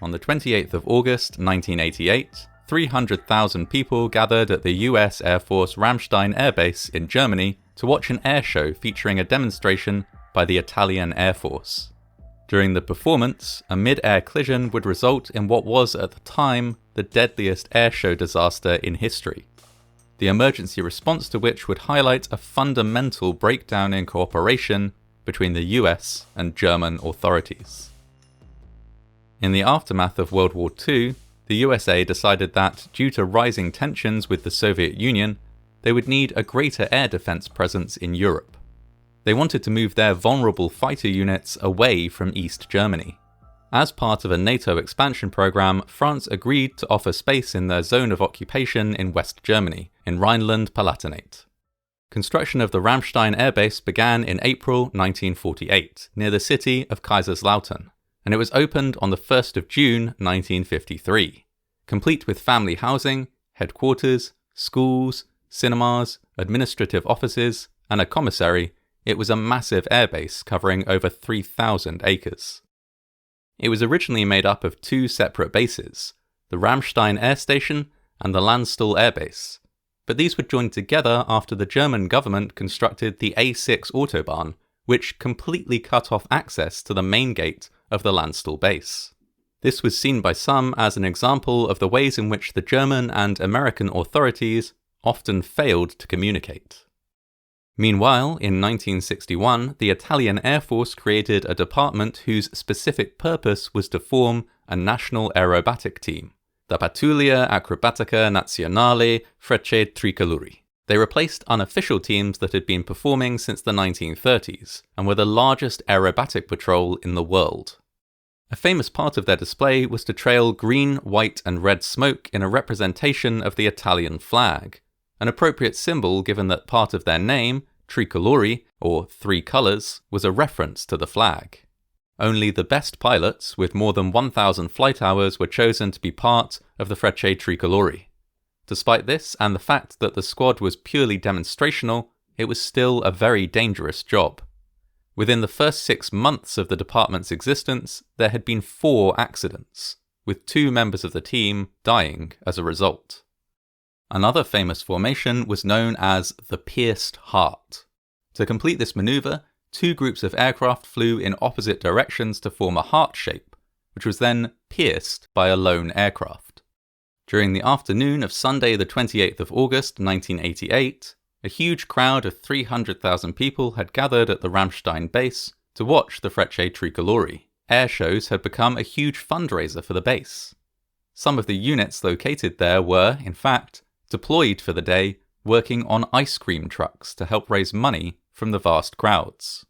On the 28th of August 1988, 300,000 people gathered at the US Air Force Ramstein Air Base in Germany to watch an air show featuring a demonstration by the Italian Air Force. During the performance, a mid-air collision would result in what was at the time the deadliest air show disaster in history, the emergency response to which would highlight a fundamental breakdown in cooperation between the US and German authorities. In the aftermath of World War II, the USA decided that, due to rising tensions with the Soviet Union, they would need a greater air defense presence in Europe. They wanted to move their vulnerable fighter units away from East Germany. As part of a NATO expansion program, France agreed to offer space in their zone of occupation in West Germany, in Rhineland-Palatinate. Construction of the Ramstein Air Base began in April 1948, near the city of Kaiserslautern, and it was opened on the 1st of June 1953, complete with family housing, headquarters, schools, cinemas, administrative offices, and a commissary. It was a massive airbase covering over 3,000 acres. It was originally made up of two separate bases, the Ramstein Air Station and the Landstuhl Air Base, but these were joined together after the German government constructed the A6 Autobahn, which completely cut off access to the main gate of the Landstuhl base. This was seen by some as an example of the ways in which the German and American authorities often failed to communicate. Meanwhile, in 1961, the Italian Air Force created a department whose specific purpose was to form a national aerobatic team, the Pattuglia Acrobatica Nazionale Frecce Tricolori. They replaced unofficial teams that had been performing since the 1930s, and were the largest aerobatic patrol in the world. A famous part of their display was to trail green, white, and red smoke in a representation of the Italian flag, an appropriate symbol given that part of their name, Tricolori, or three colours, was a reference to the flag. Only the best pilots, with more than 1,000 flight hours, were chosen to be part of the Frecce Tricolori. Despite this, and the fact that the squad was purely demonstrational, it was still a very dangerous job. Within the first 6 months of the department's existence, there had been 4 accidents, with 2 members of the team dying as a result. Another famous formation was known as the Pierced Heart. To complete this manoeuvre, 2 groups of aircraft flew in opposite directions to form a heart shape, which was then pierced by a lone aircraft. During the afternoon of Sunday the 28th of August 1988, a huge crowd of 300,000 people had gathered at the Ramstein base to watch the Frecce Tricolori. Air shows had become a huge fundraiser for the base. Some of the units located there were, in fact, deployed for the day, working on ice cream trucks to help raise money from the vast crowds.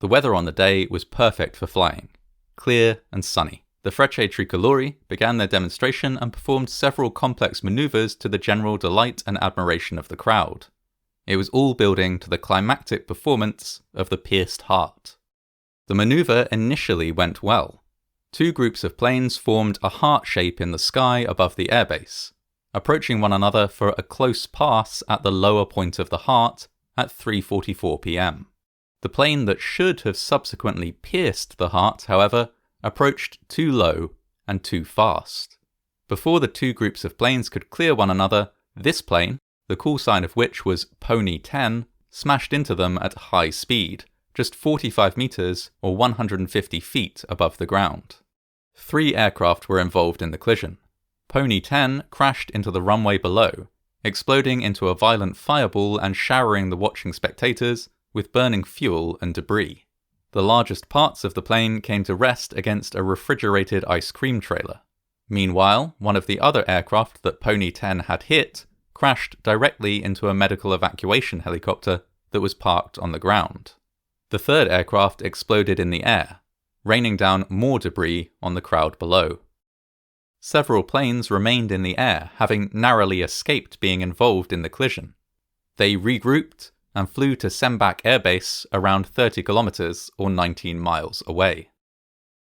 The weather on the day was perfect for flying, clear and sunny. The Frecce Tricolori began their demonstration and performed several complex maneuvers to the general delight and admiration of the crowd. It was all building to the climactic performance of the Pierced Heart. The maneuver initially went well. 2 groups of planes formed a heart shape in the sky above the airbase, approaching one another for a close pass at the lower point of the heart at 3:44 p.m. The plane that should have subsequently pierced the heart, however, approached too low and too fast. Before the 2 groups of planes could clear one another, this plane, the call sign of which was Pony 10, smashed into them at high speed, just 45 meters or 150 feet above the ground. 3 aircraft were involved in the collision. Pony 10 crashed into the runway below, exploding into a violent fireball and showering the watching spectators with burning fuel and debris. The largest parts of the plane came to rest against a refrigerated ice cream trailer. Meanwhile, one of the other aircraft that Pony 10 had hit crashed directly into a medical evacuation helicopter that was parked on the ground. The 3rd aircraft exploded in the air, raining down more debris on the crowd below. Several planes remained in the air, having narrowly escaped being involved in the collision. They regrouped and flew to Sembach Air Base around 30 kilometers or 19 miles away.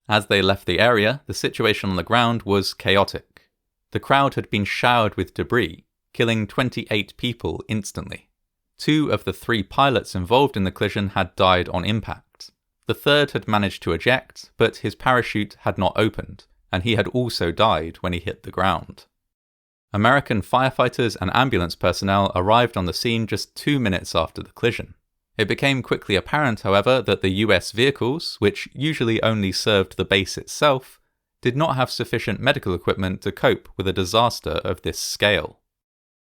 As they left the area, the situation on the ground was chaotic. The crowd had been showered with debris, killing 28 people instantly. 2 of the 3 pilots involved in the collision had died on impact. The 3rd had managed to eject, but his parachute had not opened, and he had also died when he hit the ground. American firefighters and ambulance personnel arrived on the scene just 2 minutes after the collision. It became quickly apparent, however, that the US vehicles, which usually only served the base itself, did not have sufficient medical equipment to cope with a disaster of this scale.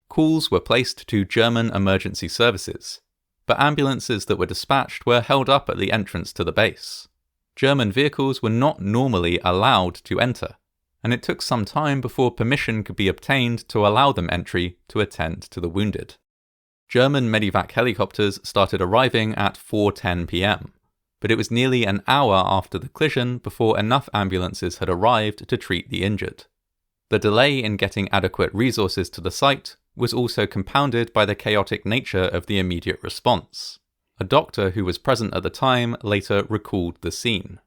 Calls were placed to German emergency services, but ambulances that were dispatched were held up at the entrance to the base. German vehicles were not normally allowed to enter, and it took some time before permission could be obtained to allow them entry to attend to the wounded. German medevac helicopters started arriving at 4:10 p.m, but it was nearly an hour after the collision before enough ambulances had arrived to treat the injured. The delay in getting adequate resources to the site was also compounded by the chaotic nature of the immediate response. A doctor who was present at the time later recalled the scene.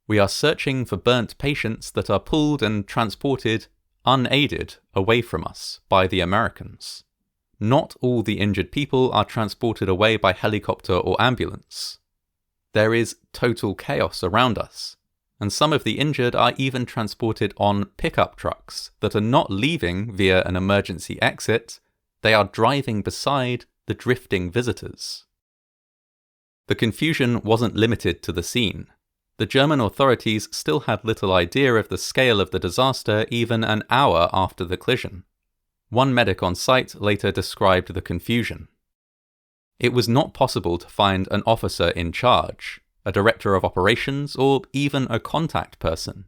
"We are searching for burnt patients that are pulled and transported, unaided, away from us by the Americans. Not all the injured people are transported away by helicopter or ambulance. There is total chaos around us, and some of the injured are even transported on pickup trucks that are not leaving via an emergency exit, they are driving beside the drifting visitors." The confusion wasn't limited to the scene. The German authorities still had little idea of the scale of the disaster even an hour after the collision. One medic on site later described the confusion. "It was not possible to find an officer in charge, a director of operations, or even a contact person.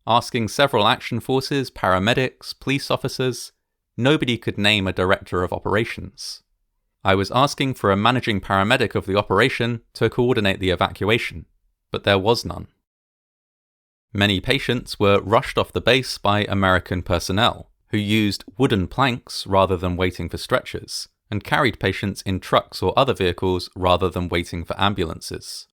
Asking several action forces, paramedics, police officers, nobody could name a director of operations. I was asking for a managing paramedic of the operation to coordinate the evacuation, but there was none." Many patients were rushed off the base by American personnel, who used wooden planks rather than waiting for stretchers, and carried patients in trucks or other vehicles rather than waiting for ambulances.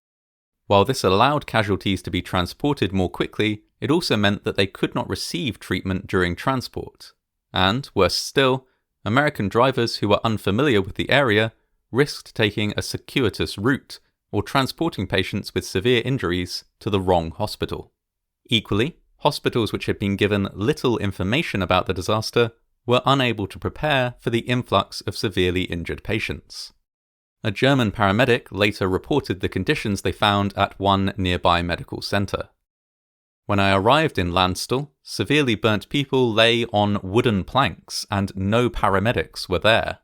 While this allowed casualties to be transported more quickly, it also meant that they could not receive treatment during transport. And, worse still, American drivers who were unfamiliar with the area risked taking a circuitous route or transporting patients with severe injuries to the wrong hospital. Equally, hospitals which had been given little information about the disaster were unable to prepare for the influx of severely injured patients. A German paramedic later reported the conditions they found at one nearby medical centre. "When I arrived in Landstuhl, severely burnt people lay on wooden planks and no paramedics were there.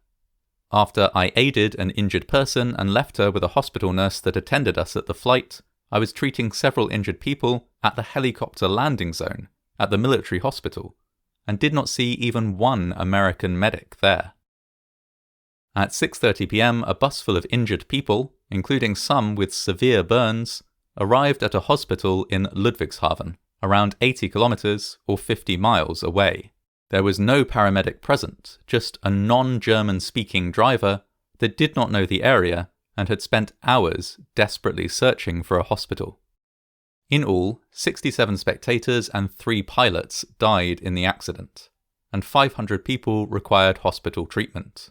After I aided an injured person and left her with a hospital nurse that attended us at the flight, I was treating several injured people at the helicopter landing zone at the military hospital, and did not see even one American medic there." At 6:30 p.m, a bus full of injured people, including some with severe burns, arrived at a hospital in Ludwigshafen, around 80 kilometers or 50 miles away. There was no paramedic present, just a non-German speaking driver that did not know the area and had spent hours desperately searching for a hospital. In all, 67 spectators and 3 pilots died in the accident, and 500 people required hospital treatment.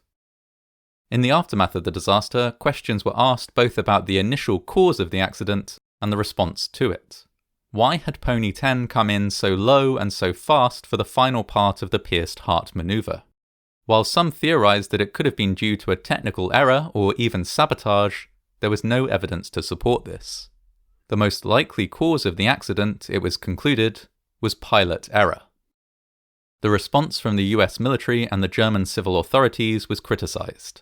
In the aftermath of the disaster, questions were asked both about the initial cause of the accident and the response to it. Why had Pony 10 come in so low and so fast for the final part of the pierced heart maneuver? While some theorized that it could have been due to a technical error or even sabotage, there was no evidence to support this. The most likely cause of the accident, it was concluded, was pilot error. The response from the US military and the German civil authorities was criticized.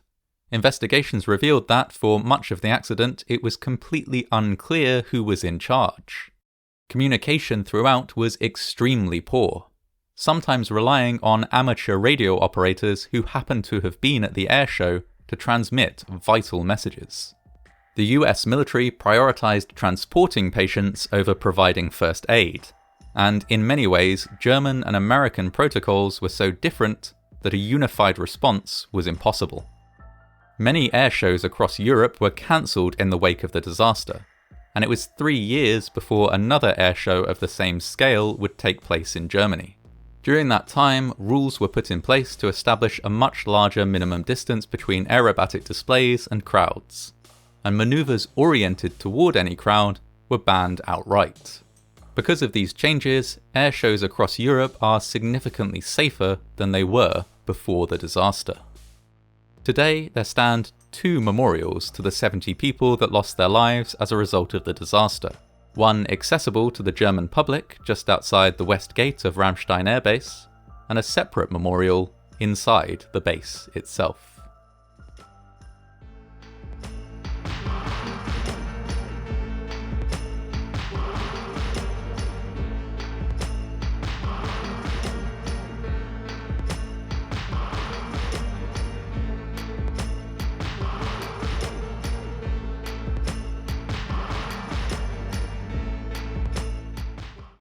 Investigations revealed that, for much of the accident, it was completely unclear who was in charge. Communication throughout was extremely poor, sometimes relying on amateur radio operators who happened to have been at the airshow to transmit vital messages. The US military prioritized transporting patients over providing first aid, and in many ways, German and American protocols were so different that a unified response was impossible. Many airshows across Europe were cancelled in the wake of the disaster, and it was 3 years before another airshow of the same scale would take place in Germany. During that time, rules were put in place to establish a much larger minimum distance between aerobatic displays and crowds, and manoeuvres oriented toward any crowd were banned outright. Because of these changes, air shows across Europe are significantly safer than they were before the disaster. Today, there stand 2 memorials to the 70 people that lost their lives as a result of the disaster. One accessible to the German public just outside the west gate of Ramstein Air Base, and a separate memorial inside the base itself.